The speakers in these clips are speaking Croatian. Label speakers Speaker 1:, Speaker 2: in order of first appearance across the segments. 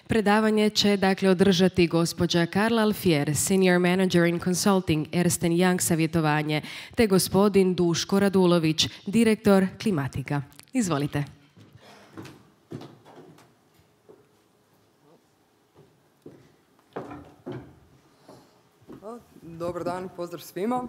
Speaker 1: Predavanje će dakle održati gospođa Karla Alfier, Senior Manager in Consulting, Ernst & Young savjetovanje, te gospodin Duško Radulović, direktor Klimatika. Izvolite.
Speaker 2: Dobar dan, pozdrav svima.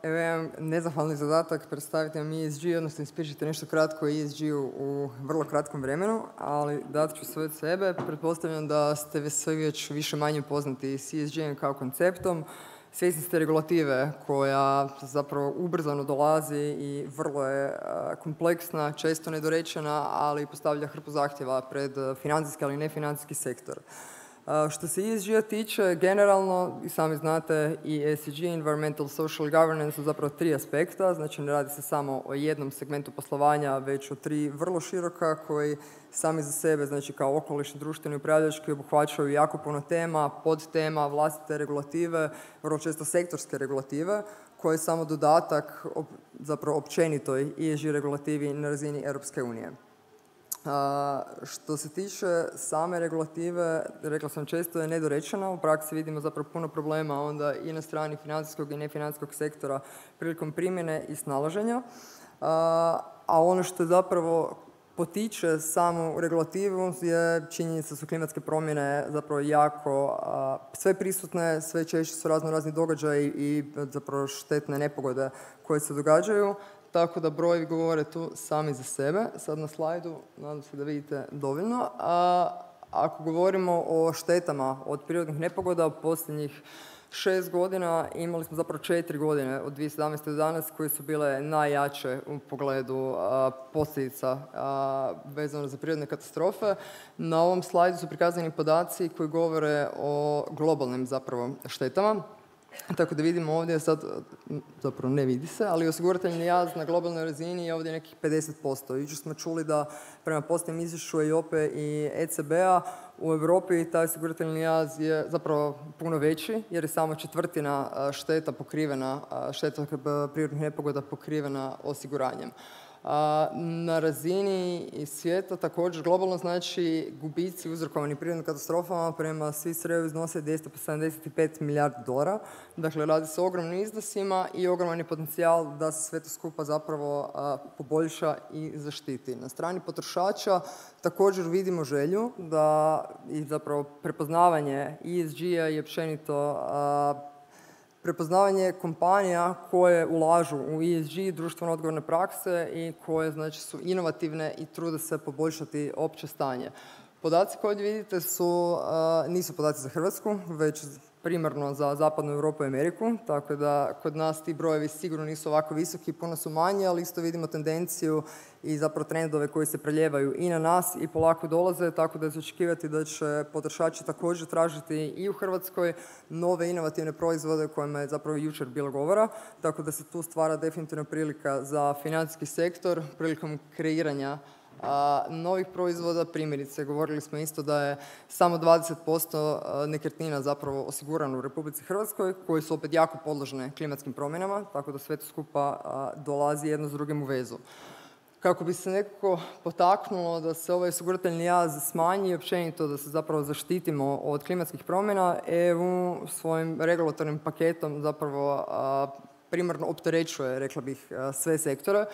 Speaker 2: Evo imam nezahvalni zadatak predstaviti vam ESG, odnosno ispričati nešto kratko o ESG-u u vrlo kratkom vremenu, ali dat ću sve od sebe. Pretpostavljam da ste svi već više manje poznati s ESG-em kao konceptom. Svjesni ste regulative koja zapravo ubrzano dolazi i vrlo je kompleksna, često nedorečena, ali postavlja hrpu zahtjeva pred financijski, ali nefinancijski sektor. Što se ESG-a tiče, generalno, i sami znate, i ESG, Environmental Social Governance, su zapravo tri aspekta, znači ne radi se samo o jednom segmentu poslovanja, već o tri vrlo široka koji sami za sebe, znači kao okolišni, društveni, upravljački, obuhvaćaju jako puno tema, podtema, vlastite regulative, vrlo često sektorske regulative, koje je samo dodatak zapravo općenitoj ESG regulativi na razini Europske unije. Što se tiče same regulative, rekla sam često je nedorečena, u praksi vidimo zapravo puno problema onda i na strani financijskog i nefinancijskog sektora prilikom primjene i snalaženja, a ono što zapravo potiče samu regulativu je činjenica da su klimatske promjene zapravo jako sve prisutne, sve češće su razni događaji i zapravo štetne nepogode koje se događaju. Tako da brojevi govore tu sami za sebe. Sad na slajdu, nadam se da vidite dovoljno. Ako govorimo o štetama od prirodnih nepogoda, u posljednjih 6 godina imali smo zapravo 4 godine od 2017. do danas koje su bile najjače u pogledu posljedica vezano za prirodne katastrofe. Na ovom slajdu su prikazani podaci koji govore o globalnim zapravo štetama. Tako da vidimo ovdje sad, zapravo ne vidi se, ali osigurateljni jaz na globalnoj razini je ovdje nekih 50%. Jučer smo čuli da prema posljednjem izvješću EIOPA i ECB-a u Europi taj osigurateljni jaz je zapravo puno veći jer je samo četvrtina šteta pokrivena, šteta prirodnih nepogoda pokrivena osiguranjem. Na razini svijeta također globalno znači gubici uzrokovani prirodnim katastrofama prema Swiss iznose 275 milijardi dolara. Dakle, radi se o ogromnim iznosima i ogroman je potencijal da se sve to skupa zapravo poboljša i zaštiti. Na strani potrošača također vidimo želju da i zapravo prepoznavanje ESG-a i općenito prepoznavanje kompanija koje ulažu u ESG, društveno odgovorne prakse i koje znači, su inovativne i trude se poboljšati opće stanje. Podaci koje ovdje vidite nisu podaci za Hrvatsku, već primarno za Zapadnu Europu i Ameriku, tako da kod nas ti brojevi sigurno nisu ovako visoki, puno su manji, ali isto vidimo tendenciju i zapravo trendove koji se preljevaju i na nas i polako dolaze, tako da je očekivati da će potrošači također tražiti i u Hrvatskoj nove inovativne proizvode o kojima je zapravo jučer bilo govora, tako da se tu stvara definitivno prilika za financijski sektor prilikom kreiranja novih proizvoda. Primjerice, govorili smo isto da je samo 20% nekretnina zapravo osigurano u Republici Hrvatskoj, koji su opet jako podložne klimatskim promjenama, tako da sve to skupa dolazi jedno s drugim u vezu. Kako bi se nekako potaknulo da se ovaj osigurateljni jaz smanji i općenito da se zapravo zaštitimo od klimatskih promjena, EU svojim regulatornim paketom zapravo primarno opterećuje, rekla bih, sve sektore.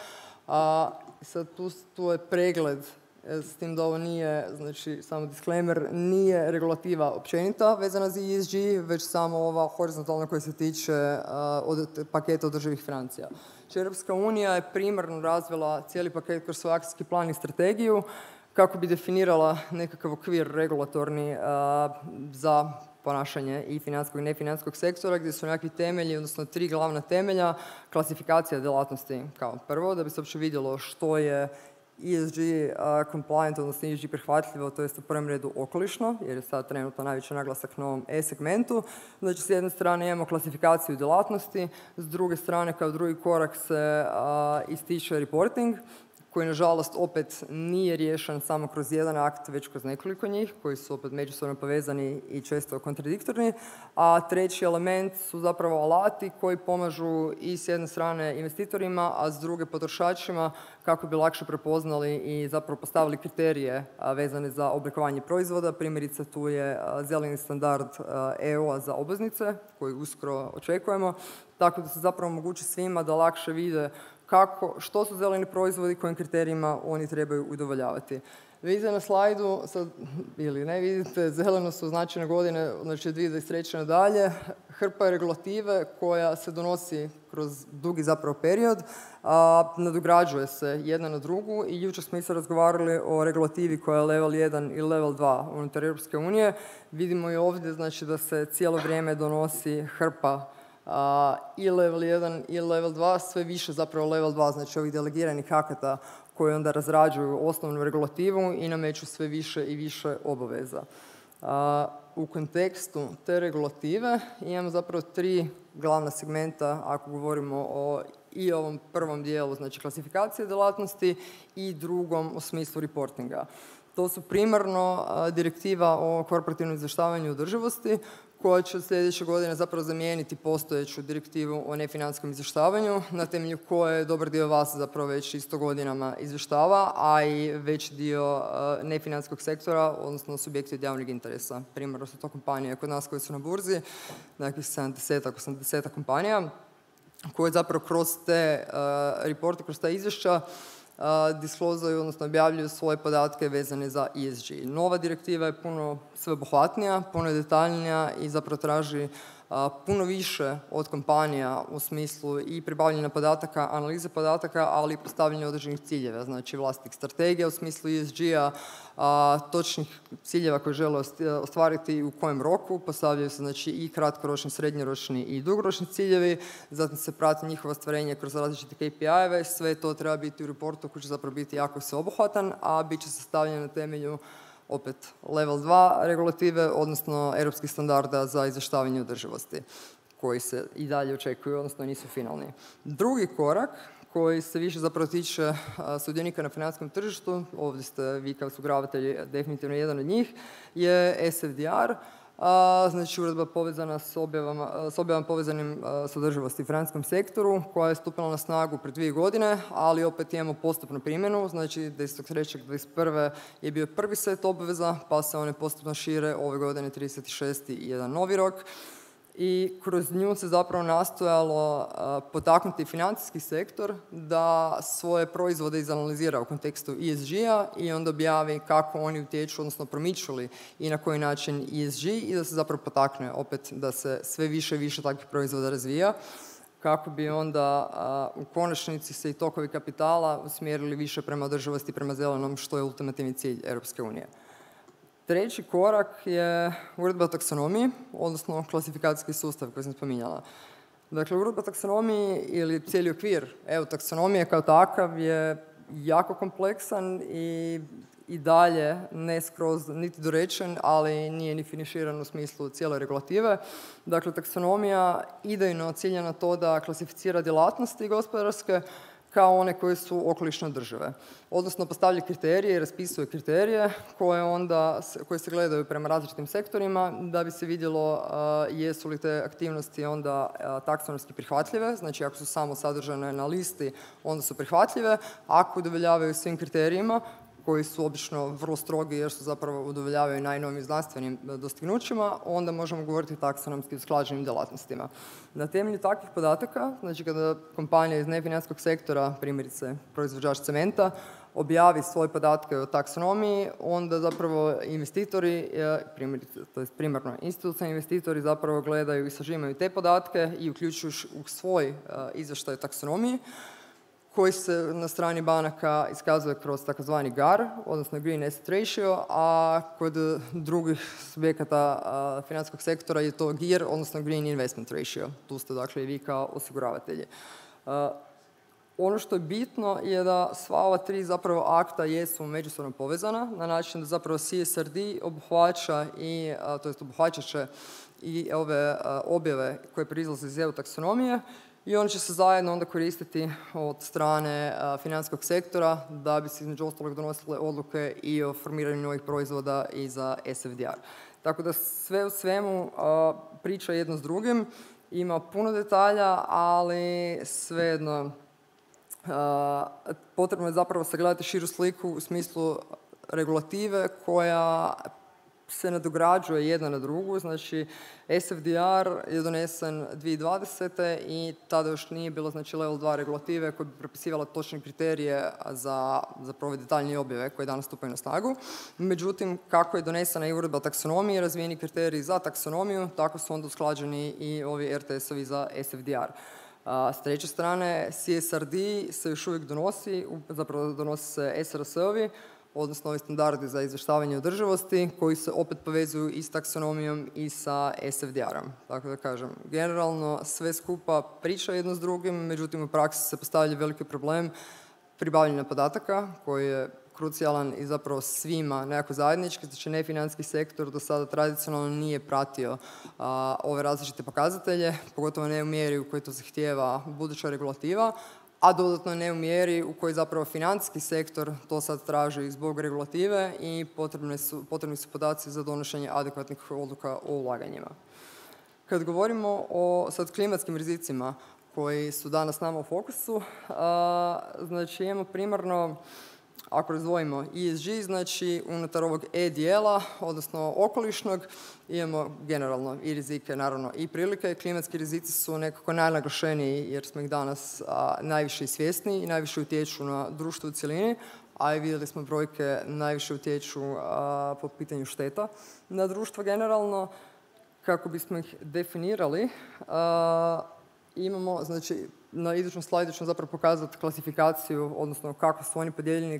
Speaker 2: Sad tu je pregled, s tim da ovo nije, znači samo disclaimer, nije regulativa općenita vezana za ESG, već samo ova horizontalna koja se tiče od paketa održivih financija. Europska unija je primarno razvila cijeli paket kroz svoj akcijski plan i strategiju kako bi definirala nekakav okvir regulatorni za ponašanje i financijskog i nefinancijskog sektora, gdje su nekakvi temelji, odnosno 3 glavna temelja, klasifikacija djelatnosti kao prvo, da bi se uopće vidjelo što je ESG compliant, odnosno ESG prihvatljivo, to jest u prvom redu okolišno, jer je sad trenutno najveći naglasak na ovom E-segmentu. Znači, s jedne strane imamo klasifikaciju djelatnosti, s druge strane kao drugi korak se ističe reporting, koji nažalost opet nije riješen samo kroz jedan akt, već kroz nekoliko njih, koji su opet međusobno povezani i često kontradiktorni. A treći element su zapravo alati koji pomažu i s jedne strane investitorima, a s druge potrošačima kako bi lakše prepoznali i zapravo postavili kriterije vezane za oblikovanje proizvoda. Primjerice tu je zeleni standard EU-a za obveznice koji uskoro očekujemo, tako da se zapravo omogući svima da lakše vide što su zeleni proizvodi, kojim kriterijima oni trebaju udovoljavati. Vidite na slajdu, sad, ili ne vidite, zeleno su označene godine, znači 2023. nadalje, hrpa regulative koja se donosi kroz dugi zapravo period, nadograđuje se jedna na drugu i jučer smo isto razgovarali o regulativi koja je level 1 i level 2 unutar Europske unije. Vidimo i ovdje znači, da se cijelo vrijeme donosi hrpa i level 1 i level 2, sve više zapravo level 2, znači ovih delegiranih akata koji onda razrađuju osnovnu regulativu i nameću sve više i više obaveza. U kontekstu te regulative imamo zapravo 3 glavna segmenta ako govorimo o i ovom prvom dijelu, znači klasifikacije djelatnosti i drugom u smislu reportinga. To su primarno direktiva o korporativnom izvještavanju održivosti koja će sljedeće godine zapravo zamijeniti postojeću direktivu o nefinancijskom izvještavanju na temelju koje dobar dio vas zapravo već isto godinama izvještava, a i veći dio nefinancijskog sektora, odnosno subjekti od javnog interesa. Primarno su to kompanije kod nas koje su na burzi, nekih 70-80 kompanija koje zapravo kroz te reporte, kroz ta izvješća disclosaju, odnosno objavljuju svoje podatke vezane za ESG. Nova direktiva je puno sveobuhvatnija, puno je detaljnija i zapravo traži puno više od kompanija u smislu i pribavljanja podataka, analize podataka, ali i postavljanja određenih ciljeva, znači vlastitih strategija u smislu ESG-a, točnih ciljeva koje žele ostvariti u kojem roku, postavljaju se znači i kratkoročni, srednjoročni i dugoročni ciljevi, zatim se prati njihovo ostvarenje kroz različite KPI-eve, sve to treba biti u reportu koji će zapravo biti jako sveobuhvatan, a bit će sastavljen na temelju opet level 2 regulative, odnosno europskih standarda za izvještavanje održivosti, koji se i dalje očekuju, odnosno nisu finalni. Drugi korak, koji se više zapravo tiče sudionika na financijskom tržištu, ovdje ste vi kao sugravatelji definitivno jedan od njih, je SFDR, znači uredba povezana s objavama povezanim s održivosti u financijskom sektoru, koja je stupila na snagu pred 2 godine, ali opet imamo postupnu primjenu, znači 10.3.2021. je bio prvi set obveza, pa se one postupno šire ove godine 36. i jedan novi rok. I kroz nju se zapravo nastojalo potaknuti financijski sektor da svoje proizvode izanalizira u kontekstu ESG-a i onda objavi kako oni utječu, odnosno promičuli i na koji način ESG i da se zapravo potakne opet da se sve više i više takvih proizvoda razvija kako bi onda u konačnici se i tokovi kapitala usmjerili više prema održivosti, prema zelenom, što je ultimativni cilj Europske unije. Treći korak je uredba o taksonomiji, odnosno klasifikacijski sustav koji sam spominjala. Dakle, uredba o taksonomiji ili cijeli okvir EU taksonomije kao takav je jako kompleksan i dalje ne skroz niti dorečen, ali nije ni finiširan u smislu cijele regulative. Dakle, taksonomija idejno cilja na to da klasificira djelatnosti gospodarske kao one koje su okolišno održive. Odnosno postavlja kriterije i raspisuje kriterije koje se gledaju prema različitim sektorima da bi se vidjelo jesu li te aktivnosti onda taksonomski prihvatljive, znači ako su samo sadržane na listi onda su prihvatljive, ako udovoljavaju svim kriterijima koji su obično vrlo strogi jer su zapravo udovoljavaju najnovijim znanstvenim dostignućima, onda možemo govoriti o taksonomski usklađenim djelatnostima. Na temelju takvih podataka, znači kada kompanija iz nefinancijskog sektora, primjerice proizvođač cementa, objavi svoje podatke o taksonomiji, onda zapravo investitori, primarno institucionalni investitori zapravo gledaju i sažimaju te podatke i uključuju u svoj izvještaj o taksonomiji, koji se na strani banaka iskazuje kroz takozvani GAR, odnosno Green Asset Ratio, a kod drugih subjekata financijskog sektora je to GIR, odnosno Green Investment Ratio. Tu ste dakle i vi kao osiguravatelji. Ono što je bitno je da sva ova 3 zapravo akta jesu međusobno povezana na način da zapravo CSRD obuhvaća obuhvaćat će i ove objave koje proizlaze iz EU taksonomije i oni će se zajedno onda koristiti od strane financijskog sektora da bi se između ostalog donosile odluke i o formiranju novih proizvoda i za SFDR. Tako da sve u svemu priča jedno s drugim, ima puno detalja, ali svejedno potrebno je zapravo sagledati širu sliku u smislu regulative koja se nadograđuje jedna na drugu. Znači, SFDR je donesen 2020. i tada još nije bilo level 2 regulative koja bi propisivala točne kriterije za provedbu detaljnije objave koje danas stupaju na snagu. Međutim, kako je donesena i uredba o taksonomiji, razvijeni kriteriji za taksonomiju, tako su onda usklađeni i ovi RTS-ovi za SFDR. S treće strane, CSRD se još uvijek donosi, zapravo donose se SRS-ovi, odnosno ovi standardi za izvještavanje održivosti, koji se opet povezuju i s taksonomijom i sa SFDR-om. Tako da kažem, generalno sve skupa priča jedno s drugim, međutim u praksi se postavlja veliki problem pribavljanja podataka, koji je krucijalan i zapravo svima nekako zajednički. Znači, nefinancijski sektor do sada tradicionalno nije pratio ove različite pokazatelje, pogotovo ne u mjeri u kojoj to zahtijeva buduća regulativa, a dodatno ne u mjeri u kojoj zapravo financijski sektor to sad traži zbog regulative i potrebni su podaci za donošenje adekvatnih odluka o ulaganjima. Kad govorimo o sad klimatskim rizicima koji su danas nama u fokusu, znači imamo primarno, ako razdvojimo ESG, znači unutar ovog E dijela, odnosno okolišnog, imamo generalno i rizike, naravno i prilike. Klimatski rizici su nekako najnaglašeniji jer smo ih danas najviše i svjesni i najviše utječu na društvo u cjelini, a i vidjeli smo brojke najviše utječu po pitanju šteta na društvo generalno. Kako bismo ih definirali, imamo, znači, na idućem slajdu ću zapravo pokazati klasifikaciju, odnosno kako su oni podijeljeni,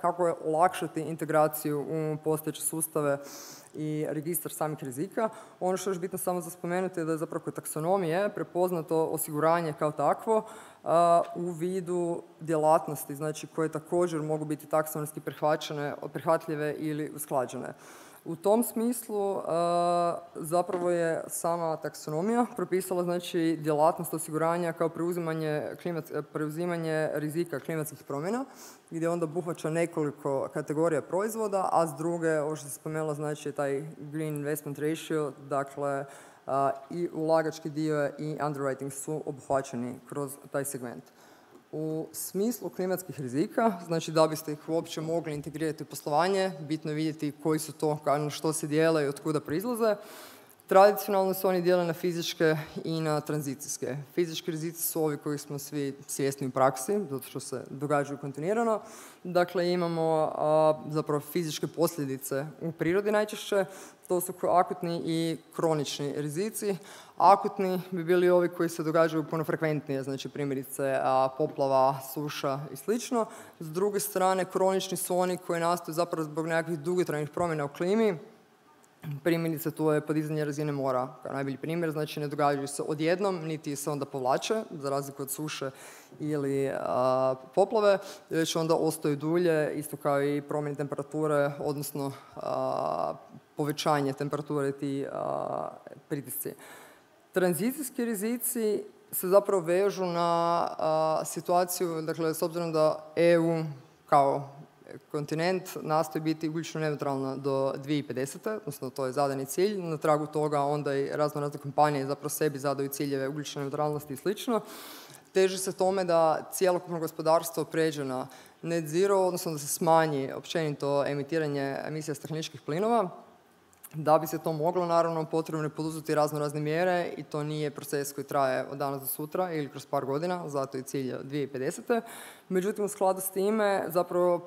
Speaker 2: kako je olakšati integraciju u postojeće sustave i registar samih rizika. Ono što je još bitno samo za spomenuti je da je zapravo kod taksonomije prepoznato osiguranje kao takvo u vidu djelatnosti, znači koje također mogu biti taksonomski prihvatljive ili usklađene. U tom smislu zapravo je sama taksonomija propisala, znači, djelatnost osiguranja kao preuzimanje rizika klimatskih promjena, gdje onda obuhvaća nekoliko kategorija proizvoda, a s druge, ovo što se spomenula, znači taj green investment ratio, dakle i ulagački dio i underwriting su obuhvaćeni kroz taj segment. U smislu klimatskih rizika, znači da biste ih uopće mogli integrirati u poslovanje, bitno je vidjeti koji su to, na što se dijele i od kuda proizlaze. Tradicionalno su oni dijele na fizičke i na tranzicijske. Fizički rizici su ovi koji smo svi svjesni u praksi, zato što se događaju kontinuirano. Dakle, imamo zapravo fizičke posljedice u prirodi najčešće. To su akutni i kronični rizici. Akutni bi bili ovi koji se događaju puno frekventnije, znači primjerice poplava, suša i sl. S druge strane, kronični su oni koji nastaju zapravo zbog nekakvih dugotrajnih promjena u klimi. Primjerice, tu je podizanje razine mora kao najbolji primjer, znači ne događaju se odjednom, niti se onda povlače, za razliku od suše ili poplave, već onda ostaju dulje, isto kao i promjene temperature, odnosno povećanje temperature ti pritisci. Tranzicijski rizici se zapravo vežu na situaciju, dakle, s obzirom da EU kao kontinent nastoji biti ugljično neutralna do 2050. Odnosno, to je zadani cilj. Na tragu toga onda i razne kompanije zapravo sebi zadaju ciljeve ugljične neutralnosti i slično. Teži se tome da cjelokupno gospodarstvo pređe na net zero, odnosno da se smanji općenito emitiranje emisija stakleničkih plinova. Da bi se to moglo, naravno, potrebno je poduzeti razne mjere i to nije proces koji traje od danas do sutra ili kroz par godina, zato je cilj 2050. Međutim, u skladu s time zapravo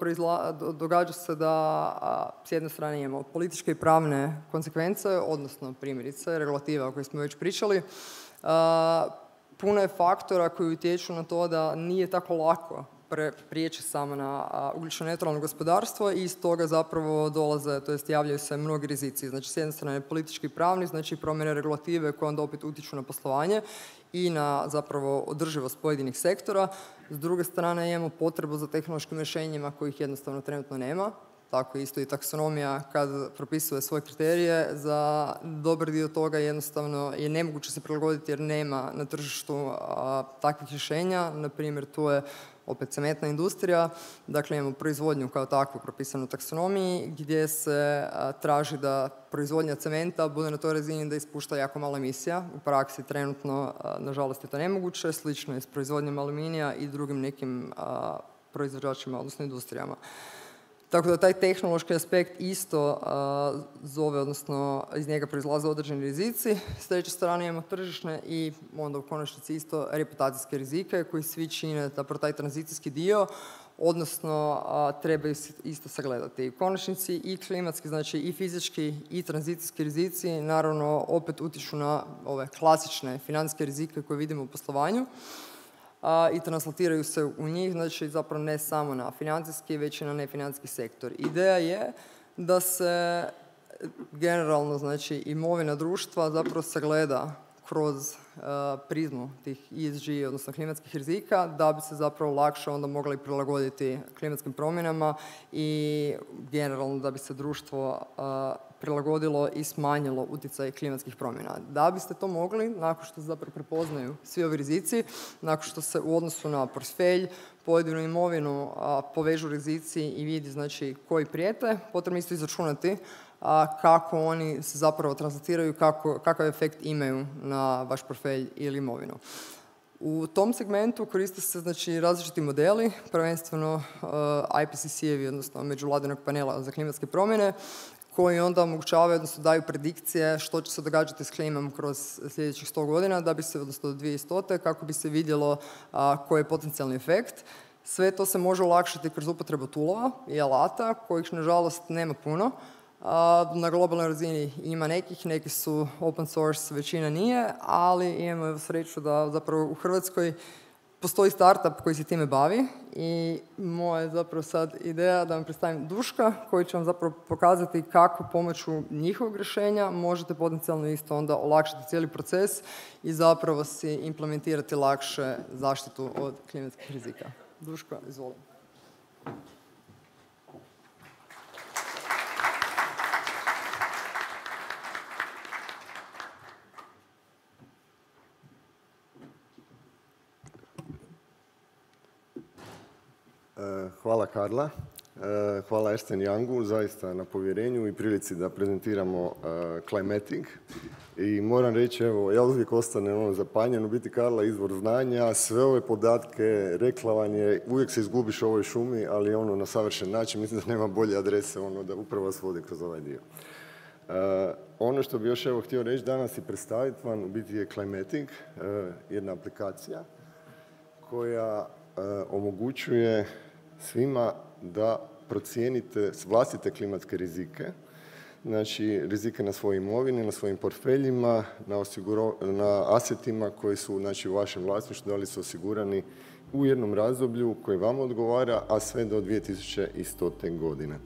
Speaker 2: događa se da s jedne strane imamo političke i pravne konsekvence, odnosno primjerice regulativa o kojoj smo već pričali. Puno je faktora koji utječu na to da nije tako lako prijeći samo na ugljično neutralno gospodarstvo i iz toga zapravo dolaze, to jest javljaju se mnogi rizici. Znači, s jedne strane politički i pravni, znači promjene regulative koje onda opet utječu na poslovanje i na zapravo održivost pojedinih sektora. S druge strane imamo potrebu za tehnološkim rješenjima kojih jednostavno trenutno nema. tako isto i taksonomija kad propisuje svoje kriterije. Za dobar dio toga jednostavno je nemoguće se prilagoditi jer nema na tržištu takvih rješenja. Na primjer, tu je opet cementna industrija, dakle imamo proizvodnju kao takvu propisanu u taksonomiji gdje se traži da proizvodnja cementa bude na toj razini da ispušta jako malo emisija. U praksi trenutno, nažalost, je to nemoguće, slično je s proizvodnjom aluminija i drugim nekim proizvođačima, odnosno industrijama. Tako da taj tehnološki aspekt isto zove, odnosno iz njega proizlaze određeni rizici. S treće strane imamo tržišne i onda u konačnici isto reputacijske rizike koji svi čine taj tranzicijski dio, odnosno treba isto sagledati. U konačnici i klimatski, znači i fizički i tranzicijski rizici naravno opet utječu na ove klasične financijske rizike koje vidimo u poslovanju i translatiraju se u njih, znači zapravo ne samo na financijski, već i na nefinancijski sektor. Ideja je da se generalno, znači, imovina društva zapravo sagleda kroz prizmu tih ESG, odnosno klimatskih rizika, da bi se zapravo lakše onda mogli prilagoditi klimatskim promjenama i generalno da bi se društvo prilagodilo i smanjilo utjecaj klimatskih promjena. Da biste to mogli, nakon što se zapravo prepoznaju svi ovi rizici, nakon što se u odnosu na portfelj, pojedinu imovinu povežu rizici i vidi, znači, koji prijete, potrebno isto izračunati kako oni se zapravo translatiraju, kakav efekt imaju na vaš portfelj ili imovinu. U tom segmentu koriste se, znači, različiti modeli, prvenstveno IPCC-evi, odnosno Međuvladinog panela za klimatske promjene, koji onda omogućavaju, odnosno daju predikcije što će se događati s klimom kroz sljedećih 100 godina, da bi se, odnosno do 2100, kako bi se vidjelo koji je potencijalni efekt. Sve to se može olakšati kroz upotrebu toolova i alata, kojih nažalost nema puno. Na globalnoj razini ima neki su open source, većina nije, ali imamo sreću da zapravo u Hrvatskoj postoji startup koji se time bavi i moja je zapravo sad ideja da vam predstavim Duška koji će vam zapravo pokazati kako pomoću njihovog rješenja možete potencijalno isto onda olakšati cijeli proces i zapravo si implementirati lakše zaštitu od klimatskih rizika. Duško, izvolim.
Speaker 3: Hvala Karla, hvala Ernst & Youngu zaista na povjerenju i prilici da prezentiramo Climatic. I moram reći, evo, ja uvijek ostanem zapanjen, u biti Karla izvor znanja, sve ove podatke, rekla vam je, uvijek se izgubiš u ovoj šumi, ali na savršen način, mislim da nema bolje adrese, da upravo vas vodi kroz ovaj dio. Ono što bi još htio reći danas i predstaviti vam, u biti je Climatic, jedna aplikacija koja omogućuje svima da procijenite vlastite klimatske rizike, znači rizike na svojoj imovini, na svojim portfeljima, na asetima koji su, znači, u vašem vlasništvu, da li su osigurani u jednom razdoblju koji vam odgovara, a sve do 2100. godine.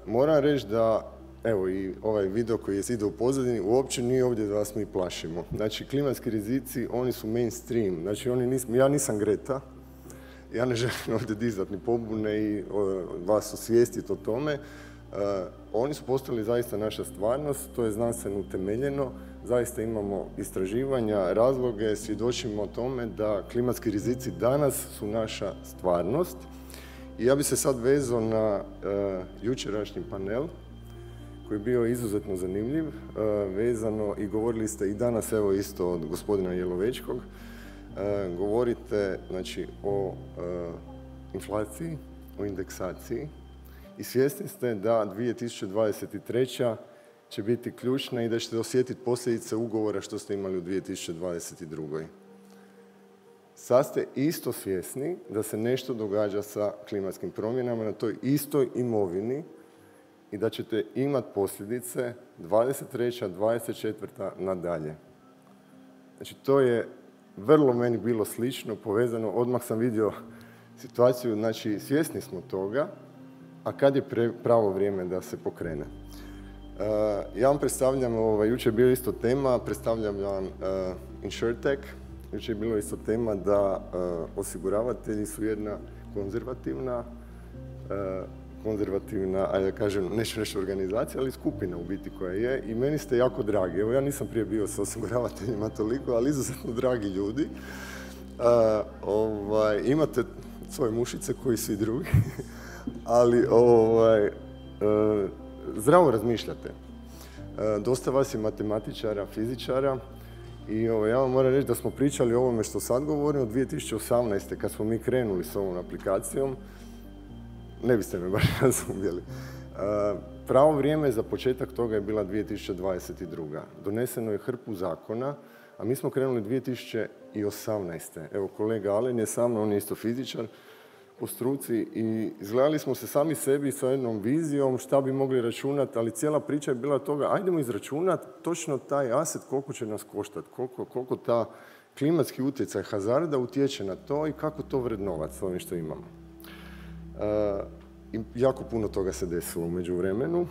Speaker 3: Moram reći da, evo, i ovaj video koji ide u pozadini, uopće nije ovdje da vas mi plašimo. Znači, klimatski rizici, oni su mainstream, znači ja nisam Greta, ja ne želim ovdje dizati ni pobune i vas osvijestiti o tome. Oni su postali zaista naša stvarnost, to je znanstveno utemeljeno, zaista imamo istraživanja, razloge, svjedočimo o tome da klimatski rizici danas su naša stvarnost. I ja bih se sad vezao na jučerašnji panel, koji je bio izuzetno zanimljiv, vezano i govorili ste i danas, evo isto od gospodina Jelovečkog, govorite, znači, o inflaciji, o indeksaciji i svjesni ste da 2023. će biti ključna i da ćete osjetiti posljedice ugovora što ste imali u 2022. Sad ste isto svjesni da se nešto događa sa klimatskim promjenama na toj istoj imovini i da ćete imati posljedice 23. 24. nadalje. Znači, to je vrlo meni bilo slično, povezano, odmah sam vidio situaciju, znači svjesni smo toga, a kad je pravo vrijeme da se pokrene. Ja vam predstavljam, jučer je bila isto tema, predstavljam vam InsurTech, jučer je bilo isto tema da osiguravatelji su jedna konzervativna konzervativna, ajde da kažem, nešto organizacija, ali skupina u biti koja je i meni ste jako dragi. Evo, ja nisam prije bio sa osiguravateljima toliko, ali izuzetno dragi ljudi. Imate svoje mušice koji svi drugi, ali zdravo razmišljate. Dosta vas je matematičara, fizičara i ja vam moram reći da smo pričali o ovome što sad govorim od 2018. kad smo mi krenuli s ovom aplikacijom. Ne biste me baš razumjeli. Pravo vrijeme za početak toga je bila 2022. Doneseno je hrpu zakona, a mi smo krenuli 2018. Evo, kolega Alen je sa mnom, on je isto fizičar po struci i izgledali smo se sami sebi sa jednom vizijom šta bi mogli računati, ali cijela priča je bila toga, ajdemo izračunati točno taj aset koliko će nas koštati, koliko ta klimatski utjecaj hazarda utječe na to i kako to vrednovati s ovim što imamo. I jako puno toga se desilo u međuvremenu.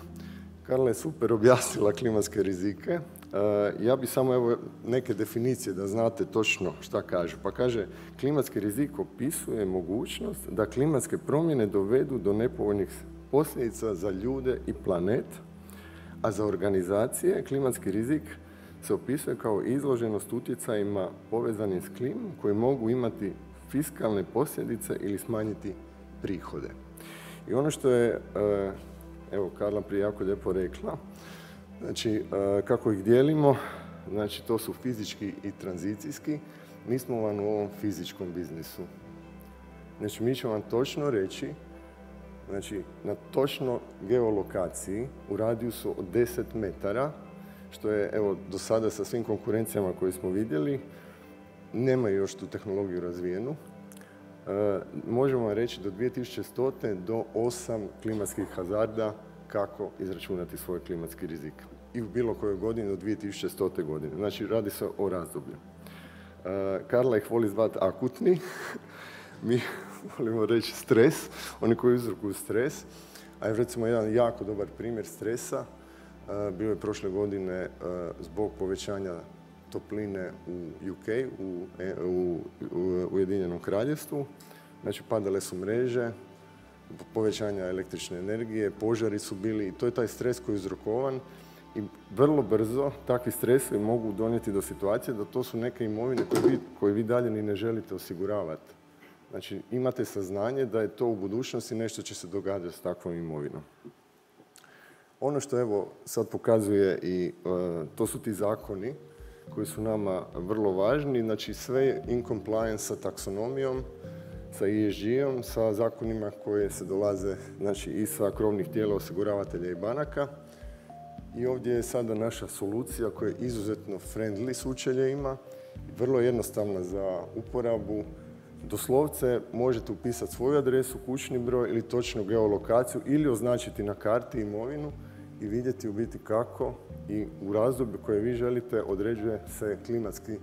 Speaker 3: Karla je super objasnila klimatske rizike. Ja bi samo evo neke definicije da znate točno šta kažu. Pa kaže, klimatski rizik opisuje mogućnost da klimatske promjene dovedu do nepovoljnih posljedica za ljude i planet, a za organizacije klimatski rizik se opisuje kao izloženost utjecajima povezanim s klimom koji mogu imati fiskalne posljedice ili smanjiti prihode. I ono što je, evo, Karla prije jako lijepo rekla, znači, kako ih dijelimo, znači, to su fizički i tranzicijski. Mi smo vam u ovom fizičkom biznisu. Znači, mi ćemo vam točno reći, znači, na točno geolokaciji u radijusu od 10 metara, što je, evo, do sada sa svim konkurencijama koje smo vidjeli, nemaju još tu tehnologiju razvijenu. Možemo vam reći do 2100. do 8 klimatskih hazarda kako izračunati svoj klimatski rizik. I u bilo kojoj godini do 2100. godine. Znači, radi se o razdoblju. Karla ih voli zvati akutni. Mi volimo reći stres. Oni koji uzrokuju stres. A recimo jedan jako dobar primjer stresa bio je prošle godine zbog povećanja topline u UK, u Ujedinjenom kraljevstvu. Znači, padale su mreže, povećanja električne energije, požari su bili i to je taj stres koji je uzrokovan i vrlo brzo takvi stresovi mogu donijeti do situacije da to su neke imovine koje vi dalje ni ne želite osiguravati. Znači, imate saznanje da je to u budućnosti nešto će se događati s takvom imovinom. Ono što evo sad pokazuje i to su ti zakoni koji su nama vrlo važni, znači sve in compliance sa taksonomijom, sa ESG-om, sa zakonima koje se dolaze, znači i sa krovnih tijela osiguravatelja i banaka. I ovdje je sada naša solucija koja je izuzetno friendly s učeljima, vrlo jednostavna za uporabu. Doslovce možete upisati svoju adresu, kućni broj ili točnu geolokaciju ili označiti na karti imovinu i vidjeti u biti kako i u razdoblju koje vi želite određuje se klimatski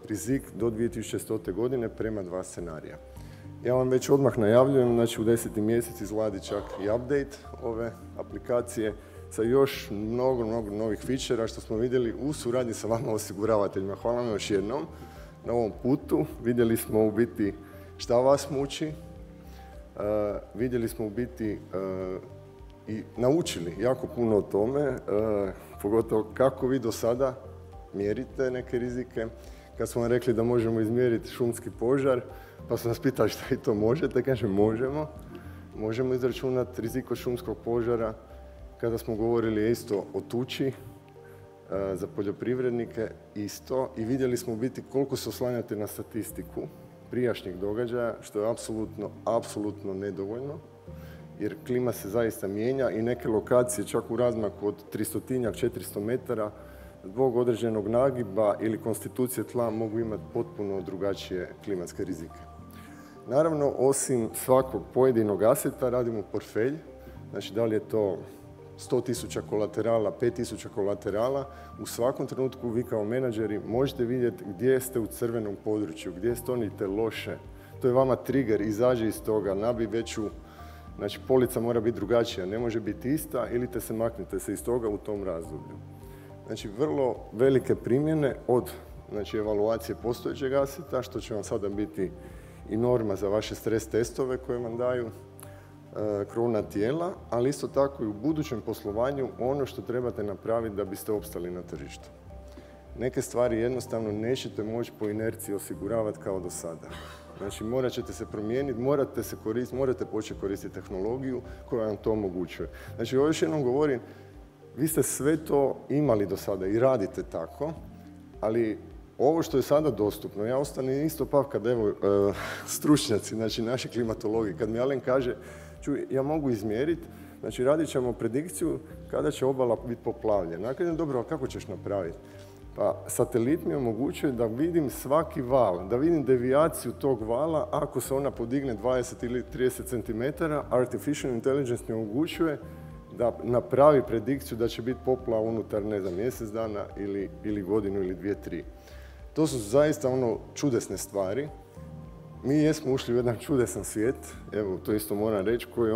Speaker 3: rizik do 2100. godine prema 2 scenarija. Ja vam već odmah najavljujem, znači u 10. mjesec izvladi čak i update ove aplikacije sa još mnogo novih fičera što smo vidjeli u suradnji sa vama osiguravateljima. Hvala vam još jednom na ovom putu. Vidjeli smo u biti šta vas muči, vidjeli smo u biti i naučili jako puno o tome, pogotovo kako vi do sada mjerite neke rizike. Kad smo vam rekli da možemo izmjeriti šumski požar, pa smo nas pitali šta i to možete, kažem možemo. Možemo izračunati rizik od šumskog požara. Kada smo govorili isto o tuči za poljoprivrednike isto i vidjeli smo u biti koliko se oslanjate na statistiku prijašnjih događaja, što je apsolutno nedovoljno, jer klima se zaista mijenja i neke lokacije čak u razmaku od 300-400 metara zbog određenog nagiba ili konstitucije tla mogu imati potpuno drugačije klimatske rizike. Naravno, osim svakog pojedinog aseta radimo portfelj, znači da li je to 100.000 kolaterala, 5.000 kolaterala, u svakom trenutku vi kao menadžeri možete vidjeti gdje ste u crvenom području, gdje stonite loše. To je vama trigger, izađe iz toga, nabi veću, znači polica mora biti drugačija, ne može biti ista ili te se maknete se iz toga u tom razdoblju. Znači vrlo velike primjene od evaluacije postojećeg aseta, što će vam sada biti i norma za vaše stres testove koje vam daju, krovna tijela, ali isto tako i u budućem poslovanju ono što trebate napraviti da biste opstali na tržištu. Neke stvari jednostavno nećete moći po inerciji osiguravati kao do sada. Znači, morat ćete se promijeniti, morate početi koristiti tehnologiju koja vam to omogućuje. Znači, ovo još jednom govorim, vi ste sve to imali do sada i radite tako, ali ovo što je sada dostupno, ja ostanem isto pav kad evo stručnjaci, znači naši klimatologi, kad mi Alen kaže, čuj, ja mogu izmjeriti, znači radit ćemo predikciju kada će obala biti poplavljena. Ja kažem, dobro, a kako ćeš napraviti? Pa satelit mi omogućuje da vidim svaki val, da vidim devijaciju tog vala, ako se ona podigne 20 ili 30 cm, Artificial Intelligence mi omogućuje da napravi predikciju da će biti poplava unutar, ne znam, mjesec dana ili godinu ili 2-3. To su zaista čudesne stvari. Mi jesmo ušli u jedan čudesan svijet, evo, to isto moram reći, koji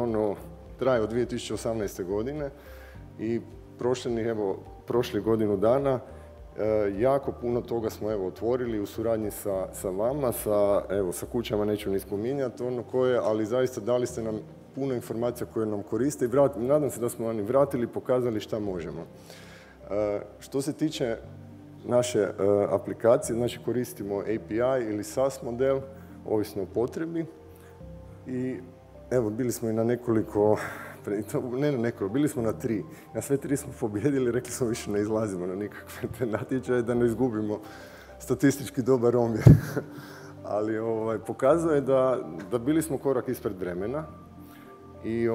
Speaker 3: traje od 2018. godine i prošli godinu dana jako puno toga smo otvorili u suradnji sa vama, sa kućama neću ni spominjati ali zaista dali ste nam puno informacija koje nam koriste i nadam se da smo vam i vratili i pokazali šta možemo. Što se tiče naše aplikacije, znači koristimo API ili SaaS model, ovisno o potrebi. I evo, bili smo i na bili smo na 3. Na sve 3 smo pobjedili, rekli smo više ne izlazimo na nikakve te natječaje da ne izgubimo statistički dobar omjer. Ali pokazuje da bili smo korak ispred vremena i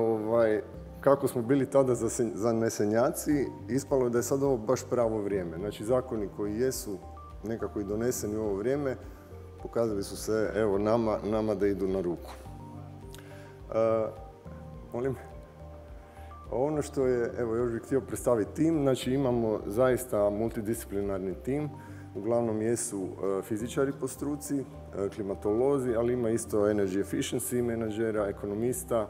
Speaker 3: kako smo bili tada zanesenjaci, ispalo je da je sad ovo baš pravo vrijeme. Znači, zakoni koji jesu nekako i doneseni u ovo vrijeme, pokazali su se, evo, nama da idu na ruku. Ono što je, evo, još bih htio predstaviti tim, znači imamo zaista multidisciplinarni tim, uglavnom jesu fizičari po struci, klimatolozi, ali ima isto energy efficiency menadžera, ekonomista,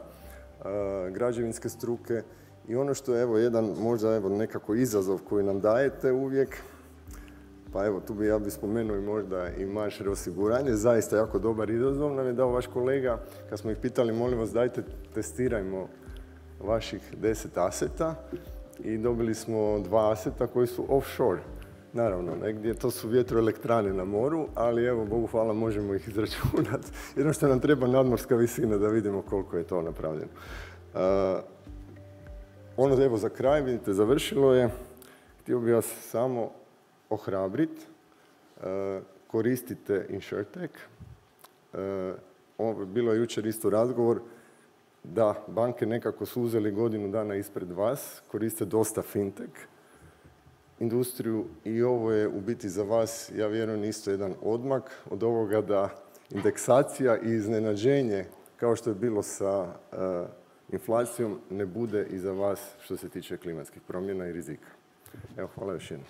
Speaker 3: građevinske struke i ono što je, evo, jedan možda nekako izazov koji nam dajete uvijek, pa evo, tu ja bih spomenuo i možda i marš reosiguranje, zaista jako dobar izazov nam je dao vaš kolega, kad smo ih pitali, molim vas, dajte testirajmo vaših 10 aseta i dobili smo 2 aseta koji su offshore. Naravno, negdje to su vjetroelektrane na moru, ali evo, Bogu hvala, možemo ih izračunati. Jedno što nam treba nadmorska visina da vidimo koliko je to napravljeno. Evo, za kraj, vidite, završilo je. Htio bih vas samo ohrabriti. Koristite InsurTech. Bilo je jučer isto razgovor da banke nekako su uzeli godinu dana ispred vas, koriste dosta fintech industriju i ovo je u biti za vas, ja vjerujem, isto jedan odmak od ovoga da indeksacija i iznenađenje, kao što je bilo sa inflacijom, ne bude i za vas što se tiče klimatskih promjena i rizika. Evo, hvala još jednom.